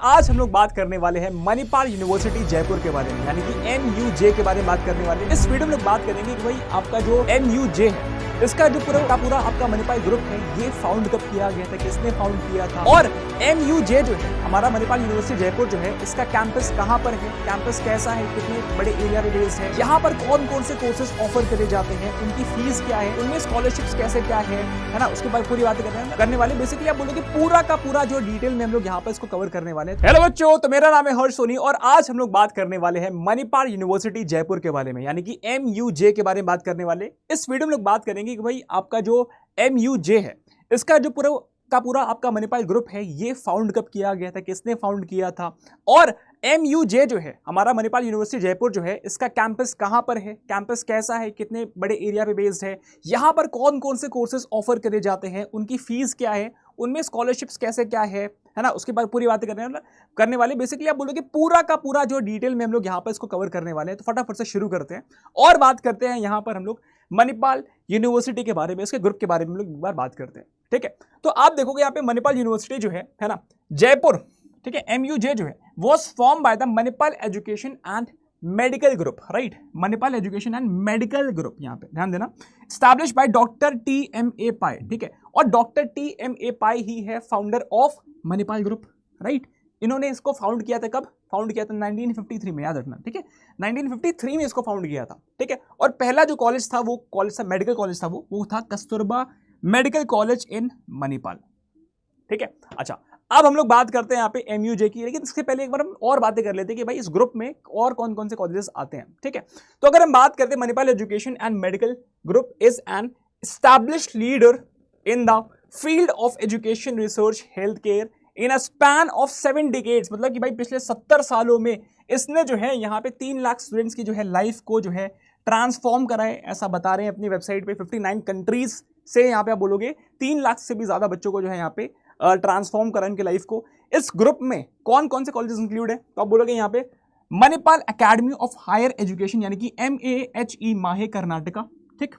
आज हम लोग बात करने वाले हैं मणिपाल यूनिवर्सिटी जयपुर के बारे में, यानी कि MUJ के बारे में बात करने वाले हैं। इस वीडियो में लोग बात करेंगे कि भाई आपका जो MUJ है, इसका जो पूरा आपका मणिपाल ग्रुप है, ये फाउंड कब किया गया था, किसने फाउंड किया था, और MUJ जो है हमारा मणिपाल यूनिवर्सिटी जयपुर जो है, इसका कैंपस कहाँ पर है, कैंपस कैसा है, कितने बड़े एरिया पे बेस्ड है, यहाँ पर कौन कौन से कोर्सेज ऑफर करे जाते हैं, उनकी फीस क्या है, उनमें स्कॉलरशिप्स कैसे क्या है ना, उसके बाद पूरी बातें करने वाले। बेसिकली आप बोलोगे पूरा का पूरा जो डिटेल में हम लोग यहाँ पर इसको कवर करने वाले हैं। हेलो बच्चों, तो मेरा नाम है हर्ष सोनी और आज हम लोग बात करने वाले हैं मणिपाल यूनिवर्सिटी जयपुर के बारे में, यानी कि MUJ के बारे में बात करने वाले। इस वीडियो में लोग बात करेंगे कि भाई आपका जो MUJ है, इसका जो पूरा आपका मणिपाल ग्रुप है, ये फाउंड कब किया गया था, किसने फाउंड किया था, और MUJ जो है हमारा मणिपाल यूनिवर्सिटी जयपुर जो है, इसका कैंपस कहां पर है, कैंपस कैसा है, कितने बड़े एरिया पे बेस्ड है, यहां पर कौन कौन से कोर्सेज ऑफर करे जाते हैं, उनकी फीस क्या है, उनमें स्कॉलरशिप्स कैसे क्या है ना, उसके बाद पूरी बातें करने वाले। बेसिकली आप बोलोगे पूरा का पूरा जो डिटेल में हम लोग यहाँ पर इसको कवर करने वाले हैं। तो फटाफट से शुरू करते हैं और बात करते हैं यहाँ पर हम लोग मणिपाल यूनिवर्सिटी के बारे में, इसके ग्रुप के बारे में हम लोग एक बार बात करते हैं। ठीक है, तो आप देखोगे यहाँ पे मणिपाल यूनिवर्सिटी जो है ना जयपुर, ठीक है, MUJ जो है was form by the Manipal education and medical group, right, Manipal education and medical group, यहाँ पे ध्यान देना, स्टैब्लिश बाय डॉक्टर TMA पाई, ठीक है, और डॉक्टर TMA पाई ही है founder of Manipal group, right. इन्होंने इसको फाउंड किया था, कब फाउंड किया था, 1953 में, याद रखना, ठीक है, 1953 में इसको फाउंड किया था, ठीक है। और पहला जो कॉलेज था, वो कॉलेज था, मेडिकल कॉलेज था, वो था Kasturba medical college in Manipal, ठीक है। अच्छा, अब हम लोग बात करते हैं यहाँ पे MUJ की, लेकिन इससे पहले एक बार हम और बातें कर लेते हैं कि भाई इस ग्रुप में और कौन कौन से कॉलेजेस आते हैं, ठीक है। तो अगर हम बात करते हैं, Manipal education and medical group is an established leader in the field of education, research, health care in a span of 7 decades, मतलब कि भाई पिछले 70 सालों में इसने जो है यहाँ पे 3 लाख स्टूडेंट्स की जो है लाइफ को जो है ट्रांसफॉर्म करा है, ऐसा बता रहे हैं अपनी वेबसाइट पे। 59 कंट्रीज से यहाँ पे आप बोलोगे 3 लाख से भी ज्यादा बच्चों को जो है यहाँ पे ट्रांसफॉर्म करा इनकी लाइफ को। इस ग्रुप में कौन कौन से कॉलेजेस इंक्लूड है, तो आप बोलोगे यहाँ पे Manipal academy of higher education, यानी कि MAHE माहे कर्नाटका, ठीक,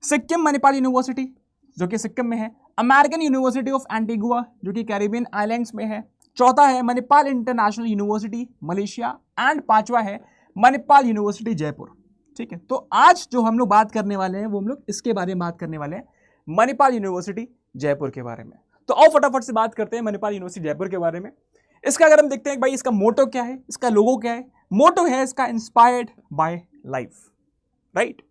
सिक्किम मणिपाल यूनिवर्सिटी जो कि सिक्किम में है, अमेरिकन यूनिवर्सिटी ऑफ एंटीगुआ जो कि कैरिबियन आइलैंड्स में है, चौथा है Manipal international university Malaysia, and पांचवा है मणिपाल यूनिवर्सिटी जयपुर, ठीक है। तो आज जो हम लोग बात करने वाले हैं वो हम लोग इसके बारे में बात करने वाले हैं, मणिपाल यूनिवर्सिटी जयपुर के बारे में। तो आओ फटाफट से बात करते हैं मणिपाल यूनिवर्सिटी जयपुर के बारे में। इसका अगर हम देखते हैं भाई इसका मोटो क्या है, इसका लोगो क्या है, मोटो है इसका इंस्पायर्ड बाय लाइफ, राइट।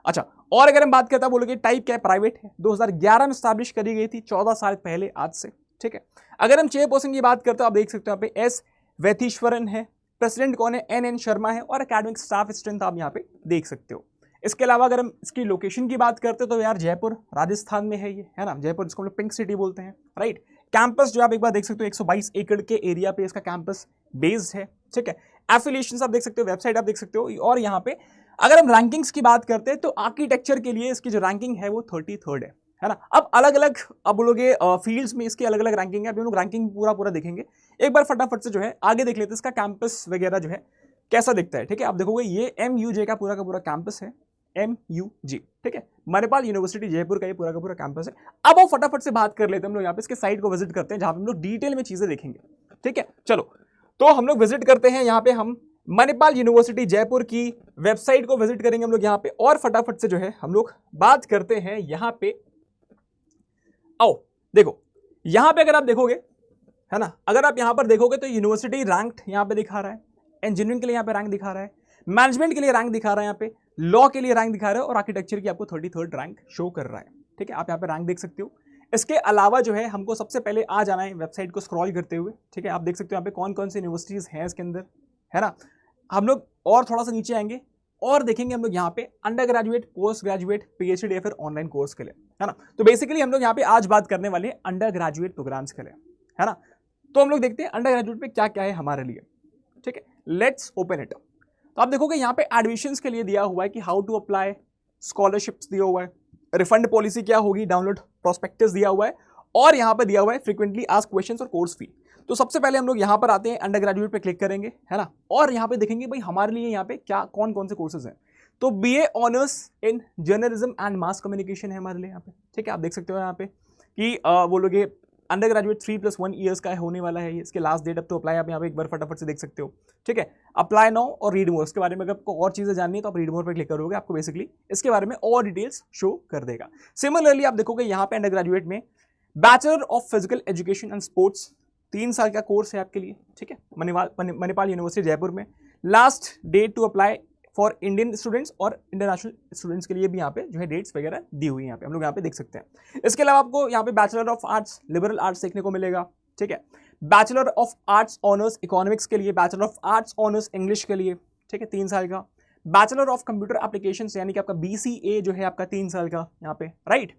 अच्छा, और अगर हम बात करते हैं बोलोगे टाइप क्या है, प्राइवेट है, 2011 में स्टैब्लिश करी गई थी, 14 साल पहले आज से, ठीक है। अगर हम चेयरपर्सन की बात करते हैं, आप देख सकते हो यहाँ पे S वैथीश्वरन है, प्रेसिडेंट कौन है, NN शर्मा है, और एकेडमिक स्टाफ स्ट्रेंथ आप यहाँ पे देख सकते हो। इसके अलावा अगर हम इसकी लोकेशन की बात करते हैं तो यार जयपुर राजस्थान में है ये, है ना, जयपुर जिसको हम लोग पिंक सिटी बोलते हैं, राइट। कैंपस जो आप एक बार देख सकते हो 122 एकड़ के एरिया पे इसका कैंपस बेस्ड है, ठीक है। एफिलिएशंस आप देख सकते हो, वेबसाइट आप देख सकते हो, और यहाँ पे अगर हम रैंकिंग्स की बात करते हैं तो आर्किटेक्चर के लिए इसकी जो रैंकिंग है वो 33rd है ना। अब अलग अलग अब बोलोगे फील्ड्स में इसकी अलग अलग रैंकिंग है, अभी हम लोग रैंकिंग पूरा देखेंगे। एक बार फटाफट से जो है आगे देख लेते हैं इसका कैंपस वगैरह जो है कैसा दिखता है, ठीक है। आप देखोगे ये MUJ का पूरा कैंपस है, MUJ, ठीक है, मणिपाल यूनिवर्सिटी जयपुर का ये पूरा का पूरा कैंपस है। अब वो फटाफट से बात कर लेते हैं हम लोग यहाँ पे इसके साइट को विजिट करते हैं, जहां पे हम लोग डिटेल में चीजें देखेंगे, ठीक है। चलो, तो हम लोग विजिट करते हैं यहाँ पे, हम मणिपाल यूनिवर्सिटी जयपुर की वेबसाइट को विजिट करेंगे हम लोग यहाँ पे, और फटाफट से जो है हम लोग बात करते हैं यहाँ पे। आओ देखो, यहाँ पे अगर आप देखोगे, है ना, अगर आप यहाँ पर देखोगे तो यूनिवर्सिटी रैंक्ड यहाँ पे दिखा रहा है, इंजीनियरिंग के लिए यहाँ पे रैंक दिखा रहा है, मैनेजमेंट के लिए रैंक दिखा रहा है, यहाँ पे लॉ के लिए रैंक दिखा रहा है, और आर्किटेक्चर की आपको 33rd रैंक शो कर रहा है, ठीक है। आप यहाँ पे रैंक देख सकते हो। इसके अलावा जो है हमको सबसे पहले आ जाना है वेबसाइट को स्क्रॉल करते हुए, ठीक है। आप देख सकते हो यहाँ पे कौन कौन सी यूनिवर्सिटीज हैं इसके अंदर, है ना। हम लोग और थोड़ा सा नीचे आएंगे और देखेंगे हम लोग यहाँ पे under graduate, post graduate, PhD या फिर ऑनलाइन कोर्स के लिए, है ना। तो बेसिकली हम लोग यहाँ पे आज बात करने वाले हैं अंडर ग्रेजुएट प्रोग्राम्स के लिए, है ना। तो हम लोग देखते हैं अंडर ग्रेजुएट पे क्या क्या है हमारे लिए, ठीक है। Let's open it. तो आप देखोगे यहाँ पे एडमिशंस के लिए दिया हुआ है कि हाउ टू अप्लाई, स्कॉलरशिप्स दिया हुआ है, रिफंड पॉलिसी क्या होगी, डाउनलोड प्रोस्पेक्टस दिया हुआ है, और यहाँ पे दिया हुआ है फ्रीक्वेंटली आस्क्ड क्वेश्चंस और कोर्स फी। तो सबसे पहले हम लोग यहाँ पर आते हैं, अंडर ग्रेजुएट पे क्लिक करेंगे, है ना, और यहाँ पे देखेंगे भाई हमारे लिए यहाँ पे क्या कौन कौन से कोर्सेज हैं। तो BA honours in journalism and mass communication है हमारे लिए यहाँ पे, ठीक है। आप देख सकते हो यहाँ पे कि वो लोग अंडर ग्रेजुएट 3+1 ईयर्स का होने वाला है। इसके लास्ट डेट अब तो अप्लाई आप यहाँ पे एक बार फटाफट से देख सकते हो, ठीक है। अप्लाई नाउ और रीड मोर, इसके बारे में अगर आपको और चीजें जाननी है तो आप रीड मोर पे क्लिक करोगे, आपको बेसिकली इसके बारे में और डिटेल्स शो कर देगा। सिमिलरली आप देखोगे यहाँ पे अंडर ग्रेजुएट में bachelor of physical education and sports 3 साल का कोर्स है आपके लिए, ठीक है, मणिपाल यूनिवर्सिटी जयपुर में। Last date to apply for Indian students और इंटरनेशनल स्टूडेंट्स के लिए भी यहाँ पे जो है डेट्स वगैरह दी हुई है, यहाँ पे हम लोग यहाँ पे देख सकते हैं। इसके अलावा आपको यहाँ पे bachelor of arts liberal arts देखने को मिलेगा, ठीक है। Bachelor of arts honours economics के लिए, bachelor of arts honours English के लिए, ठीक है, 3 साल का। बैचलर ऑफ कंप्यूटर एप्लीकेशन यानी कि आपका BCA जो है आपका 3 साल का यहाँ पे, राइट।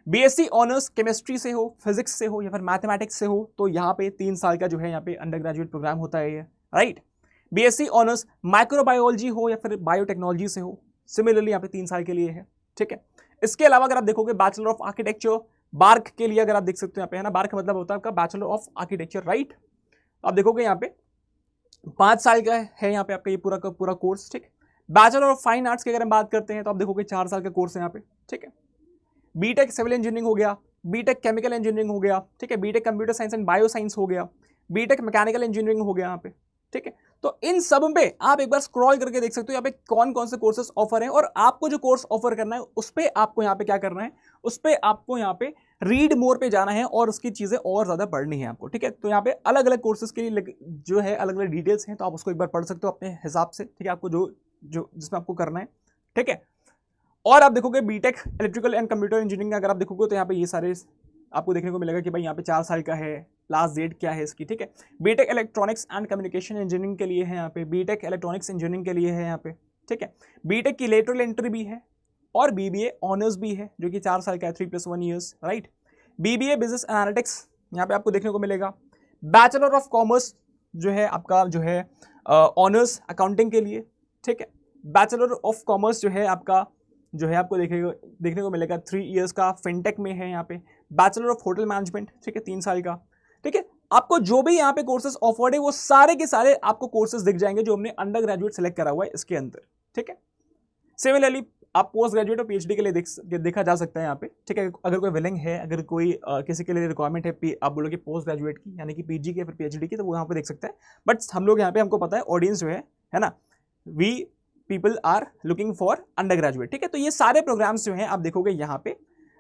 BSc ऑनर्स केमिस्ट्री से हो, फिजिक्स से हो या फिर मैथमेटिक्स से हो तो यहाँ पे 3 साल का जो है यहाँ पे अंडर ग्रेजुएट प्रोग्राम होता है ये, राइट। BSc ऑनर्स माइक्रोबायोलॉजी हो या फिर बायोटेक्नोलॉजी से हो, सिमिलरली यहाँ पे 3 साल के लिए है, ठीक है। इसके अलावा अगर आप देखोगे बैचलर ऑफ आर्किटेक्चर बार्क के लिए अगर आप देख सकते हो यहाँ पे, है ना, बार्क का मतलब होता है आपका बैचलर ऑफ आर्किटेक्चर, राइट। आप देखोगे यहाँ पे 5 साल का है यहाँ पे आपका ये पूरा का पूरा कोर्स, ठीक। बैचलर ऑफ फाइन आर्ट्स की अगर हम बात करते हैं तो आप देखोगे 4 साल का कोर्स है यहाँ पे, ठीक है। बीटेक सिविल इंजीनियरिंग हो गया, बीटेक केमिकल इंजीनियरिंग हो गया, ठीक है, BTech computer science and bio science हो गया, बीटेक मैकेनिकल इंजीनियरिंग हो गया यहाँ पे, ठीक है। तो इन सब पे आप एक बार स्क्रॉल करके देख सकते हो यहाँ पे कौन कौन से कोर्सेस ऑफर हैं और आपको जो कोर्स ऑफर करना है उस पर आपको यहाँ पे क्या करना है, उस पर आपको यहाँ पे रीड मोर पे जाना है और उसकी चीजें और ज्यादा पढ़नी है आपको, ठीक है। तो यहाँ पे अलग अलग कोर्सेज के लिए जो है अलग अलग डिटेल्स हैं, तो आप उसको एक बार पढ़ सकते हो अपने हिसाब से, ठीक है, आपको जो जो जिसमें आपको करना है, ठीक है। और आप देखोगे BTech electrical and computer engineering अगर आप देखोगे तो यहाँ पे ये सारे आपको देखने को मिलेगा कि भाई यहाँ पे 4 साल का है, लास्ट डेट क्या है इसकी, ठीक है। BTech electronics and communication engineering के लिए है यहाँ पे, बीटेक इलेक्ट्रॉनिक्स इंजीनियरिंग के लिए है यहाँ पे, ठीक है। बीटेक की लेटरल एंट्री भी है और BBA ऑनर्स भी है जो कि 4 साल का है, 3+1 years, right. BBA business analytics यहाँ पे आपको देखने को मिलेगा। बैचलर ऑफ कॉमर्स जो है आपका जो है ऑनर्स अकाउंटिंग के लिए, ठीक है। बैचलर ऑफ कॉमर्स जो है आपका जो है आपको देखने को मिलेगा 3 इयर्स का, फिनटेक में है यहाँ पे। बैचलर ऑफ होटल मैनेजमेंट, ठीक है, 3 साल का, ठीक है। आपको जो भी यहाँ पे कोर्सेज ऑफर्ड है वो सारे के सारे आपको कोर्सेज दिख जाएंगे जो हमने अंडर ग्रेजुएट सेलेक्ट करा हुआ है इसके अंदर, ठीक है। सिमिलरली आप पोस्ट ग्रेजुएट और PhD के लिए देखा जा सकता है यहाँ पे, ठीक है। अगर कोई विलिंग है, अगर कोई किसी के लिए रिक्वायरमेंट है आप बोलोगे पोस्ट ग्रेजुएट की यानी कि PG की फिर PhD की, तो वो यहाँ पे देख सकता है। बट हम लोग यहाँ पे हमको पता है ऑडियंस जो है ना, we people are looking for undergraduate, ठीक है। तो ये सारे प्रोग्राम्स जो हैं आप देखोगे यहाँ पे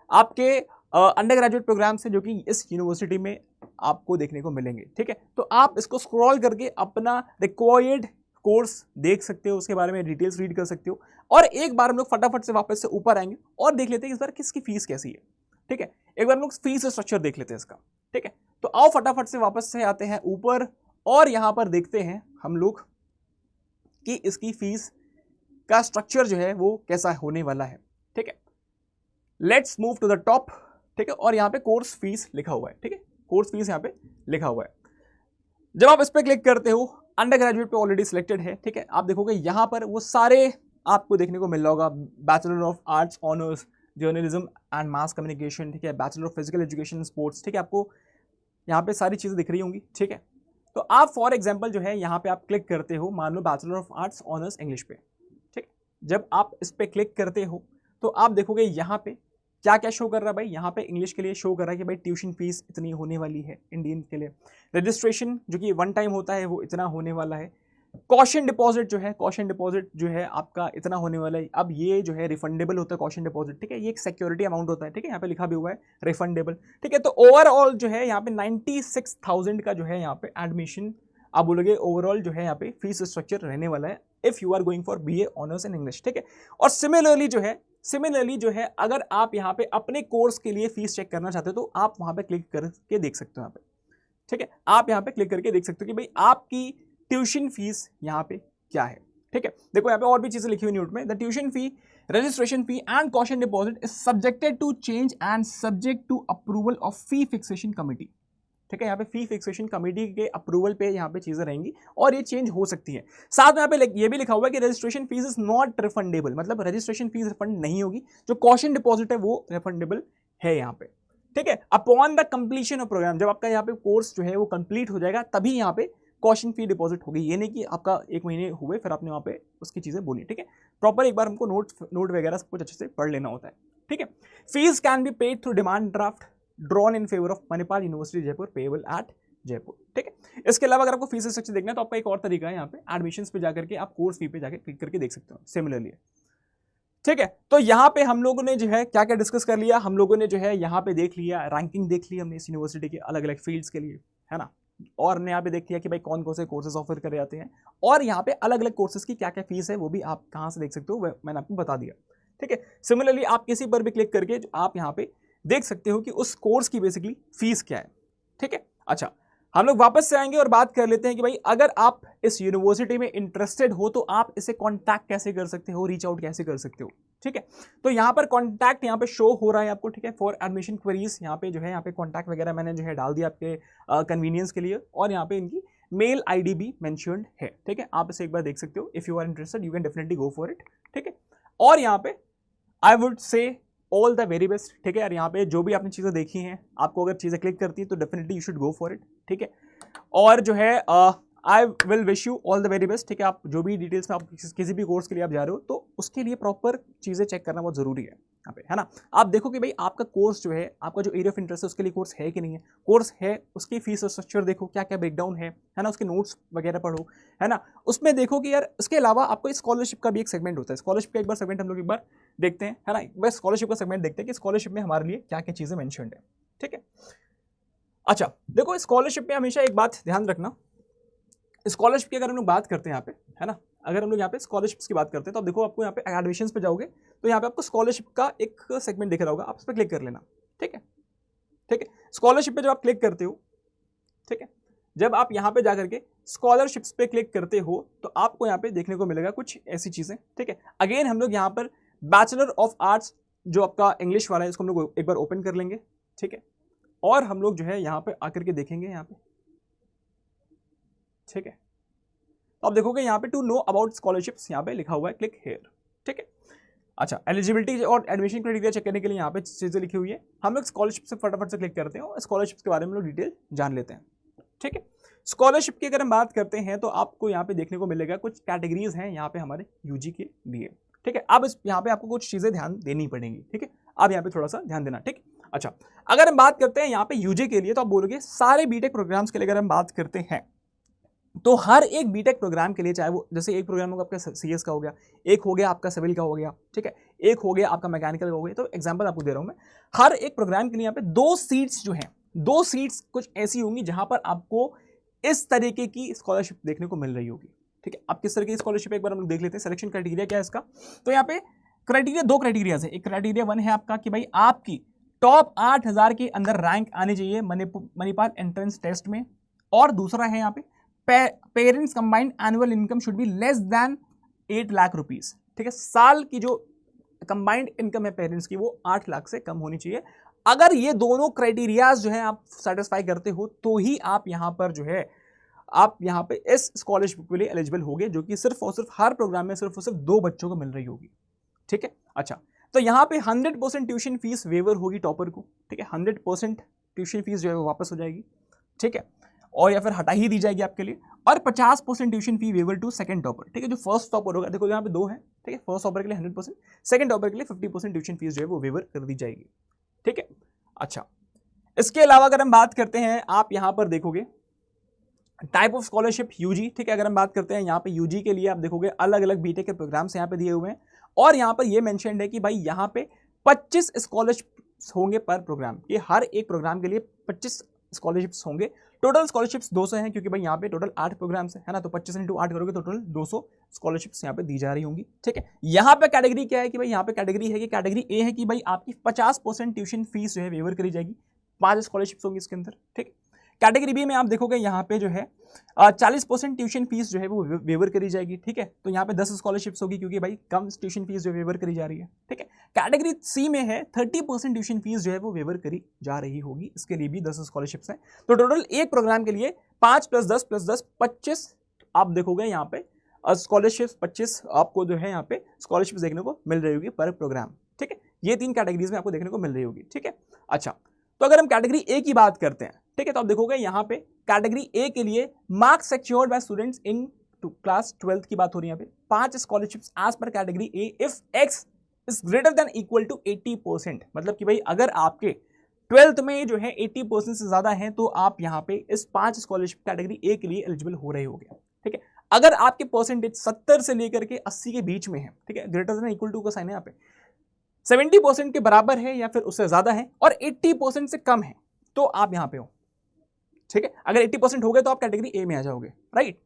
आपके अंडर ग्रेजुएट प्रोग्राम्स हैं जो कि इस यूनिवर्सिटी में आपको देखने को मिलेंगे, ठीक है। तो आप इसको स्क्रॉल करके अपना रिक्वायर्ड कोर्स देख सकते हो, उसके बारे में डिटेल्स रीड कर सकते हो। और एक बार हम लोग फटाफट से वापस से ऊपर आएंगे और देख लेते हैं इस बार किसकी फीस कैसी है, ठीक है। एक बार हम लोग फीस स्ट्रक्चर देख लेते हैं इसका, ठीक है। तो आओ फटाफट से वापस से आते हैं ऊपर और यहाँ पर देखते हैं हम लोग कि इसकी फीस का स्ट्रक्चर जो है वो कैसा होने वाला है, ठीक है। Let's move to the top, ठीक है। और यहाँ पे कोर्स फीस लिखा हुआ है, ठीक है, कोर्स फीस यहाँ पे लिखा हुआ है। जब आप इस पर क्लिक करते हो अंडर ग्रेजुएट पे ऑलरेडी सिलेक्टेड है, ठीक है। आप देखोगे यहाँ पर वो सारे आपको देखने को मिल रहा होगा, bachelor of arts honours journalism and mass communication, ठीक है, bachelor of physical education sports, ठीक है। आपको यहाँ पे सारी चीज़ें दिख रही होंगी, ठीक है। तो आप फॉर एग्जाम्पल जो है यहाँ पे आप क्लिक करते हो, मान लो bachelor of arts honours English पे, ठीक। जब आप इस पर क्लिक करते हो तो आप देखोगे यहाँ पे क्या क्या शो कर रहा है भाई। यहाँ पे इंग्लिश के लिए शो कर रहा है कि भाई ट्यूशन फीस इतनी होने वाली है इंडियन के लिए, रजिस्ट्रेशन जो कि 1 टाइम होता है वो इतना होने वाला है, कॉशन डिपॉजिट जो है आपका इतना होने वाला है। अब ये जो है रिफंडेबल होता है कॉशन डिपॉजिट, ठीक है, ये एक सिक्योरिटी अमाउंट होता है, ठीक है, यहाँ पे लिखा भी हुआ है रिफंडेबल, ठीक है। तो ओवरऑल जो है यहाँ पे 96,000 का जो है यहाँ पे एडमिशन आप बोलोगे ओवरऑल जो है यहाँ पे फीस स्ट्रक्चर रहने वाला है if you are going for BA honours in English, ठीक है। और सिमिलरली जो है अगर आप यहाँ पे अपने कोर्स के लिए फीस चेक करना चाहते हो तो आप वहाँ पे क्लिक करके देख सकते हो यहाँ पे, ठीक है। आप यहाँ पे क्लिक करके देख सकते हो कि भाई आपकी ट्यूशन फीस यहाँ पे क्या है, ठीक है। देखो यहाँ पे और भी चीजें लिखी हुई नोट में, the tuition fee, registration fee and caution deposit is subjected to change and subject to approval of fee fixation committee, ठीक है। यहाँ पे फी फिक्सेशन कमेटी के अप्रूवल पे यहाँ पे चीजें रहेंगी और ये चेंज हो सकती है। साथ में यहाँ पे ये भी लिखा हुआ है कि registration fees is not refundable, मतलब रजिस्ट्रेशन फीस रिफंड नहीं होगी, जो कॉशन डिपॉजिट है वो रिफंडेबल है यहाँ पे, ठीक है। Upon the completion of programme, जब आपका यहाँ पे कोर्स जो है वो कंप्लीट हो जाएगा तभी यहाँ पे कॉशन फी डिपॉजिट होगी। ये नहीं कि आपका 1 महीने हुए फिर आपने वहाँ पे उसकी चीजें बोली, ठीक है। प्रॉपर एक बार हमको नोट वगैरह सब कुछ अच्छे से पढ़ लेना होता है, ठीक है। Fees can be paid through demand draft, drawn in favour of Manipal university Jaipur payable eight Jaipur. ठीक है, इसके अलावा अगर आपको फीस स्ट्रक्चर देखना है तो आपका एक और तरीका है, यहाँ पे एडमिशंस पे जाकर के आप कोर्स फी पे जाकर क्लिक करके देख सकते हो सिमिलरली। ठीक है, तो यहाँ पे हम लोगों ने जो है क्या क्या डिस्कस कर लिया, हम लोगों ने जो है यहाँ पे देख लिया रैंकिंग देख ली हमने इस यूनिवर्सिटी के अलग अलग फील्ड्स के लिए, है ना, और हमने यहाँ पे देख लिया कि भाई कौन कौन से कोर्सेज ऑफर करे जाते हैं, और यहाँ पे अलग अलग कोर्सेज की क्या क्या फीस है वो भी आप कहाँ से देख सकते हो मैंने आपको बता दिया। ठीक है, सिमिलरली आप किसी पर भी क्लिक करके आप यहाँ पे देख सकते हो कि उस कोर्स की बेसिकली फीस क्या है। ठीक है, अच्छा हम लोग वापस से आएंगे और बात कर लेते हैं कि भाई अगर आप इस यूनिवर्सिटी में इंटरेस्टेड हो तो आप इसे कांटेक्ट कैसे कर सकते हो, रीच आउट कैसे कर सकते हो। ठीक है, तो यहाँ पर कांटेक्ट यहाँ पे शो हो रहा है आपको। ठीक है, फॉर एडमिशन क्वेरीज यहाँ पे जो है यहाँ पे कांटेक्ट वगैरह मैंने जो है डाल दिया आपके कन्वीनियंस के लिए, और यहाँ पे इनकी मेल आईडी भी मेंशन्ड है। ठीक है, आप इसे एक बार देख सकते हो, if you are interested you can definitely go for it. ठीक है, और यहाँ पे I would say all the very best. ठीक है, और यहाँ पे जो भी आपने चीज़ें देखी हैं, आपको अगर चीज़ें क्लिक करती है तो definitely you should go for it. ठीक है, और जो है I will wish you all the very best. ठीक है, आप जो भी डिटेल्स में आप किसी भी कोर्स के लिए आप जा रहे हो तो उसके लिए प्रॉपर चीज़ें चेक करना बहुत ज़रूरी है यहाँ पे, है ना। आप देखो कि भाई आपका कोर्स जो है, आपका जो एरिया ऑफ इंटरेस्ट है उसके लिए कोर्स है कि नहीं है, कोर्स है उसकी फीस स्ट्रक्चर देखो क्या क्या ब्रेकडाउन है ना, उसके नोट्स वगैरह पढ़ो, है ना। उसमें देखो कि यार इसके अलावा आपको स्कॉलरशिप का भी एक सेगमेंट होता है, स्कॉलरशिप का एक बार सेगमेंट हम लोग एक बार देखते हैं, है ना, एक बार स्कॉलरशिप का सेगमेंट देखते हैं कि स्कॉलरशिप में हमारे लिए क्या क्या चीज़ें मेंशन्ड है। ठीक है, अच्छा देखो स्कॉलरशिप में हमेशा एक बात ध्यान रखना, स्कॉलरशिप की अगर हम लोग बात करते हैं यहाँ पे, है ना, अगर हम लोग यहाँ पे स्कॉलरशिप्स की बात करते हैं तो आप देखो आपको यहाँ पे एडमिशंस पे जाओगे तो यहाँ पे आपको स्कॉलरशिप का एक सेगमेंट दिख रहा होगा, आप इस पर क्लिक कर लेना। ठीक है, ठीक है, स्कॉलरशिप पे जब आप क्लिक करते हो, ठीक है, जब आप यहाँ पे जाकर के स्कॉलरशिप्स पे क्लिक करते हो तो आपको यहाँ पे देखने को मिलेगा कुछ ऐसी चीज़ें। ठीक है, अगेन हम लोग यहाँ पर बैचलर ऑफ आर्ट्स जो आपका इंग्लिश वाला है इसको हम लोग एक बार ओपन कर लेंगे। ठीक है, और हम लोग जो है यहाँ पे आकर के देखेंगे यहाँ पे। ठीक है, तो आप देखोगे यहाँ पे टू नो अबाउट स्कॉलरशिप्स यहाँ पे लिखा हुआ है, क्लिक हेयर। ठीक है, अच्छा एलिजिबिलिटी और एडमिशन क्राइटेरिया चेक करने के लिए यहाँ पे चीज़ें लिखी हुई है, हम लोग स्कॉलरशिप से फटाफट से क्लिक करते हैं और स्कॉलरशिप के बारे में लोग डिटेल जान लेते हैं। ठीक है, स्कॉलरशिप की अगर हम बात करते हैं तो आपको यहाँ पे देखने को मिलेगा कुछ कैटेगरीज हैं यहाँ पे हमारे यूजी के लिए। ठीक है, अब इस यहाँ पे आपको कुछ चीज़ें ध्यान देनी पड़ेंगी। ठीक है, अब यहाँ पे थोड़ा सा ध्यान देना। ठीक, अच्छा अगर हम बात करते हैं यहाँ पे यूजी के लिए तो आप बोलोगे सारे बीटेक प्रोग्राम्स के लिए अगर हम बात करते हैं तो हर एक बीटेक प्रोग्राम के लिए, चाहे वो जैसे एक प्रोग्राम होगा आपका सीएस का हो गया, एक हो गया आपका सिविल का हो गया, ठीक है, एक हो गया आपका मैकेनिकल का हो गया, तो एग्जांपल आपको दे रहा हूं मैं, हर एक प्रोग्राम के लिए यहाँ पे 2 सीट्स जो हैं, 2 सीट्स कुछ ऐसी होंगी जहां पर आपको इस तरीके की स्कॉलरशिप देखने को मिल रही होगी। ठीक है, अब किस तरह की स्कॉलरशिप एक बार हम लोग देख लेते हैं, सिलेक्शन क्राइटेरिया क्या है इसका। तो यहाँ पे क्राइटेरिया 2 क्राइटेरिया है, एक क्राइटेरिया 1 है आपका कि भाई आपकी टॉप 8000 के अंदर रैंक आनी चाहिए मणिपाल एंट्रेंस टेस्ट में, और दूसरा है यहाँ पे parents combined annual income should be less than 8 lakh rupees. ठीक है, साल की जो कंबाइंड इनकम है पेरेंट्स की वो 8 लाख से कम होनी चाहिए। अगर ये दोनों क्राइटेरियाज जो है आप सेटिस्फाई करते हो तो ही आप यहाँ पर जो है आप यहाँ पे इस स्कॉलरशिप के लिए एलिजिबल होगे, जो कि सिर्फ और सिर्फ हर प्रोग्राम में सिर्फ और सिर्फ 2 बच्चों को मिल रही होगी। ठीक है, अच्छा तो यहाँ पे 100% ट्यूशन फीस वेवर होगी टॉपर को। ठीक है, 100% ट्यूशन फीस जो है वो वापस हो जाएगी। ठीक है, और या फिर हटा ही दी जाएगी आपके लिए, और 50% tuition fee waiver to second topper. ठीक है, जो फर्स्ट टॉपर होगा, देखो यहाँ पे 2 है। ठीक है, फर्स्ट टॉपर के लिए 100%, सेकंड टॉपर के लिए 50% ट्यूशन फीस जो है वो वेवर कर दी जाएगी। ठीक है, अच्छा इसके अलावा अगर हम बात करते हैं, आप यहाँ पर देखोगे टाइप ऑफ स्कॉलरशिप यूजी। ठीक है, अगर हम बात करते हैं यहाँ पे यूजी के लिए आप देखोगे अलग अलग बीटेक के प्रोग्राम्स यहाँ पे दिए हुए हैं, और यहाँ पर ये मेंशन्ड है कि भाई यहाँ पे 25 स्कॉलरशिप्स होंगे पर प्रोग्राम, ये हर एक प्रोग्राम के लिए 25 स्कॉलरशिप्स होंगे। टोटल स्कॉलरशिप्स 200 हैं क्योंकि भाई यहाँ पे टोटल 8 प्रोग्राम्स है ना, तो 25 × 8 करोगे तो टोटल 200 स्कॉलरशिप्स यहाँ पे दी जा रही होंगी। ठीक है, यहाँ पे कैटेगरी क्या है कि भाई यहाँ पे कैटेगरी है कि कैटेगरी ए है कि भाई आपकी 50% ट्यूशन फीस जो है वेवर करी जाएगी, 5 स्कॉलरशिप्स होंगी इसके अंदर। ठीक, कैटेगरी बी में आप देखोगे यहाँ पे जो है 40% ट्यूशन फीस जो है वो वेवर करी जाएगी। ठीक है, तो यहाँ पे 10 स्कॉलरशिप्स होगी क्योंकि भाई कम ट्यूशन फीस जो वेवर करी जा रही है। ठीक है, कैटेगरी सी में है 30% ट्यूशन फीस जो है वो वेवर करी जा रही होगी, इसके लिए भी 10 स्कॉलरशिप्स हैं। तो टोटल एक प्रोग्राम के लिए 5 + 10 + 10 25 आप देखोगे यहाँ पे स्कॉलरशिप्स 25 आपको जो है यहाँ पे स्कॉलरशिप्स देखने को मिल रही होगी पर प्रोग्राम। ठीक है, ये 3 कैटेगरीज में आपको देखने को मिल रही होगी। ठीक है, अच्छा तो अगर हम कैटेगरी ए की बात करते हैं, ठीक है, तो आप देखोगे यहाँ पे कैटेगरी ए के लिए marks secured by students in class 12th की बात हो रही है यहाँ पे, 5 scholarships as per category A if X is greater than equal to 80%। मतलब कि भाई अगर आपके ट्वेल्थ में जो है 80% से ज्यादा है तो आप यहाँ पे इस 5 स्कॉलरशिप कैटेगरी ए के लिए एलिजिबल हो रहे होगे, ठीक है। अगर आपके परसेंटेज 70 से लेकर के 80 के बीच में है, ठीक है, ग्रेटर देन इक्वल टू का साइन है यहाँ पे, 70% के बराबर है या फिर उससे ज्यादा है और 80% से कम है तो आप यहाँ पे हो, ठीक है। अगर 80% हो गए तो आप कैटेगरी ए में आ जाओगे, राइट।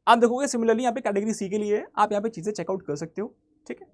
आप देखोगे सिमिलरली यहाँ पे कैटेगरी सी के लिए है, आप यहाँ पे चीजें चेकआउट कर सकते हो, ठीक है।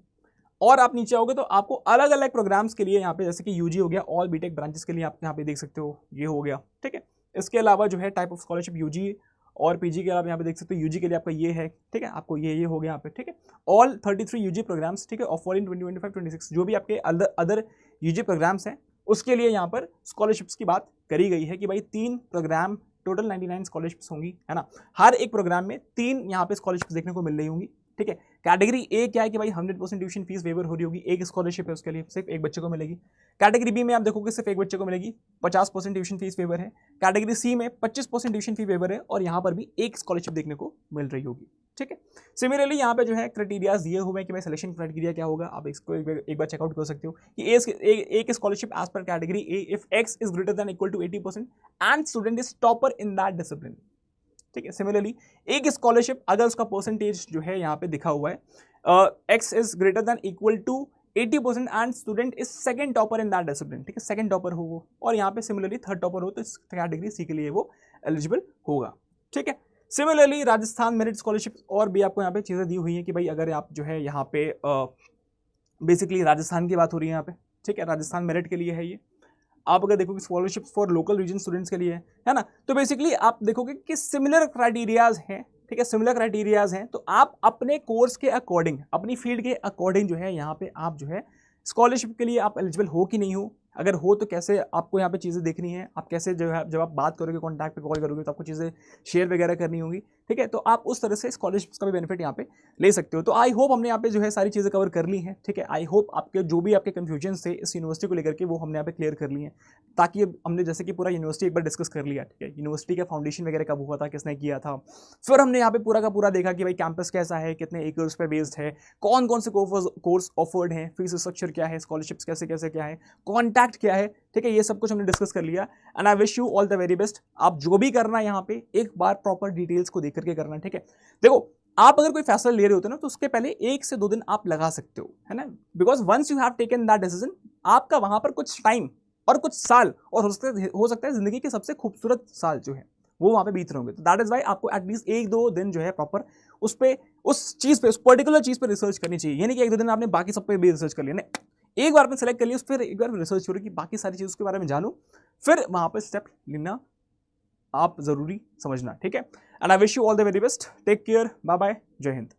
और आप नीचे आओगे तो आपको अलग अलग प्रोग्राम्स के लिए यहाँ पे जैसे कि यूजी हो गया, ऑल बीटेक ब्रांचेस के लिए आप यहाँ पे देख सकते हो, ये हो गया, ठीक है। इसके अलावा जो है टाइप ऑफ स्कॉलरशिप यूजी और पीजी के अलावा यहाँ पे देख सकते हो, यूजी के लिए आपका ये है, ठीक है, आपको ये हो गया यहाँ पे, ठीक है। ऑल 33 यूजी प्रोग्राम्स, ठीक है, ऑफर इन 2025-26 जो भी आपके अदर यूजी प्रोग्राम्स हैं उसके लिए यहाँ पर स्कॉलरशिप्स की बात करी गई है कि भाई 3 प्रोग्राम, टोटल 99 स्कॉलरशिप्स होंगी, है ना। हर एक प्रोग्राम में 3 यहाँ पे स्कॉलरशिप्स देखने को मिल रही होंगी, ठीक है। कैटेगरी ए क्या है कि भाई 100% ट्यूशन फीस वेवर हो रही होगी, एक स्कॉलरशिप है उसके लिए सिर्फ एक बच्चे को मिलेगी। कैटेगरी बी में आप देखोगे सिर्फ एक बच्चे को मिलेगी, 50% ट्यूशन फीस वेवर है। कैटेगरी सी में 25% ट्यूशन फी वेवर है और यहाँ पर भी एक स्कॉलरशिप देखने को मिल रही होगी, ठीक है। सिमिलरली यहाँ पे जो है क्राइटेरिया दिए हुए हैं कि भाई सिलेक्शन क्राइटेरिया क्या होगा, आप इसको एक बार चेकआउट कर सकते हो कि एक scholarship as per category A if X is greater than equal to 80% and student is topper in that discipline, ठीक है। सिमिलरली एक स्कॉलरशिप अगर उसका परसेंटेज जो है यहाँ पे दिखा हुआ है X is greater than equal to 80% and student is second topper in that discipline, ठीक है, सेकंड टॉपर हो वो, और यहाँ पे सिमिलरली थर्ड टॉपर हो तो इस कैटेगरी सी के लिए वो एलिजिबल होगा, ठीक है। सिमिलरली राजस्थान मेरिट स्कॉलरशिप और भी आपको यहाँ पे चीज़ें दी हुई हैं कि भाई अगर आप जो है यहाँ पे बेसिकली राजस्थान की बात हो रही है यहाँ पे, ठीक है, राजस्थान मेरिट के लिए है ये। आप अगर देखोगे scholarship for local region students के लिए है ना, तो बेसिकली आप देखोगे कि सिमिलर क्राइटेरियाज हैं, ठीक है, सिमिलर क्राइटेरियाज हैं, तो आप अपने कोर्स के अकॉर्डिंग, अपनी फील्ड के अकॉर्डिंग जो है यहाँ पे आप जो है स्कॉलरशिप के लिए आप एलिजिबल हो कि नहीं हो, अगर हो तो कैसे आपको यहाँ पे चीज़ें देखनी है, आप कैसे जो है जब आप बात करोगे कॉन्टैक्ट पे कॉल करोगे तो आपको चीज़ें शेयर वगैरह करनी होंगी, ठीक है। तो आप उस तरह से स्कॉलरशिप्स का भी बेनिफिट यहाँ पे ले सकते हो। तो आई होप हमने यहाँ पे जो है सारी चीज़ें कवर कर ली हैं, ठीक है। आई होप आपके जो भी आपके कन्फ्यूजन थे इस यूनिवर्सिटी को लेकर के वो हमने यहाँ पे क्लियर कर ली हैं, ताकि हमने जैसे कि पूरा यूनिवर्सिटी एक बार डिस्कस कर लिया, ठीक है, यूनिवर्सिटी का फाउंडेशन वगैरह कब हुआ था, किसने किया था, फिर हमने यहाँ पे पूरा का पूरा देखा कि भाई कैंपस कैसा है, कितने एकर्स पे बेस्ड है, कौन कौन से कोर्स ऑफर्ड हैं, फीस स्ट्रक्चर क्या है, स्कॉलरशिप्स कैसे कैसे क्या है, कॉन्टैक्ट क्या है, ठीक है, ये सब कुछ हमने डिस्कस कर लिया। And I wish you all the very best. आप जो भी करना है यहाँ पे एक बार प्रॉपर डिटेल्स को देख करके करना, ठीक है। देखो आप अगर कोई फैसला ले रहे होते हो ना तो उसके पहले 1 से 2 दिन आप लगा सकते हो, है ना, because once you have taken that decision आपका वहां पर कुछ टाइम और कुछ साल और हो सकता है जिंदगी के सबसे खूबसूरत साल जो है वो वहां पे बीत रहे होंगे। तो दैट इज वाई आपको एटलीस्ट 1-2 दिन जो है प्रॉपर उस पर उस चीज पे, उस पर्टिकुलर चीज पे रिसर्च करनी चाहिए। यानी कि 1-2 दिन आपने बाकी सब पे भी रिसर्च कर लिया, नहीं, एक बार आपने सेलेक्ट कर लिया फिर एक बार रिसर्च करो कि बाकी सारी चीज़ों के बारे में जानो, फिर वहां पर स्टेप लेना आप जरूरी समझना, ठीक है। And I wish you all the very best, take care, bye bye, जय हिंद।